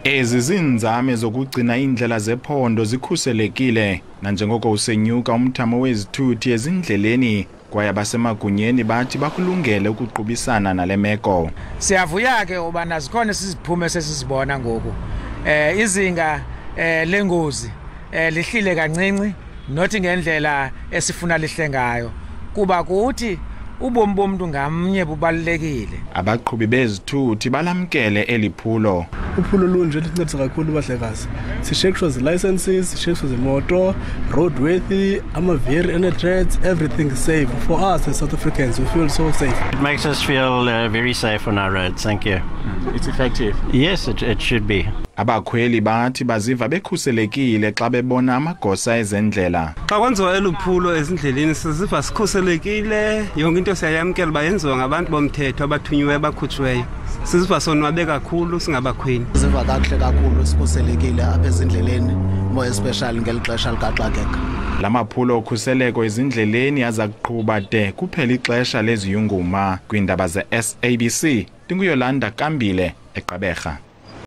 Ezi zinzame zokugcina indlela zephondo zikhuselekile nanjengoko usenyuka umthamo wezithuthi ezindleleni kwaye abasemagunyeni bathi bakulungele ukuqubisana nale meko. Siyavuya ke ubana zikhona siziphume sesizibona ngoku. Izinga lengozi lihlile kancinci nothi ngendlela esifuna lihle ngayo kuba kuthi ubomi bomuntu ngamnye bubalulekile. Abaqhubi bezithuthi balamkele eliphulo. Uphulo lunje lincedisa kakhulu bahlekazi. Sishekshwa licenses, sishekshwa imoto, roadworthy, amaviri and threads, everything is safe. For us as South Africans, we feel so safe. It makes us feel very safe on our roads. Thank you. It's effective. Yes, it should be. Abakhweli bathi baziva bekhuselekile xa bebona amagosa ezendlela. Xa kwenziwa eluphulo ezindleleni siziva sikhuselekile, yonke into siyayamkela bayenziwa ngabantu bomthetho abathunywe bakhutshiweyo. Siziva sonwabe kakhulu singabakhweli. Siziva kahle kakhulu sikhuselekile apha ezindleleni, more especially ngelixesha likaxakeka. Lamaphulo okhuseleko ezindleleni aza kuqhuba de kuphela ixesha leziyunguma kwindaba ze SABC. Ndinguyolanda Kambile eGqeberha.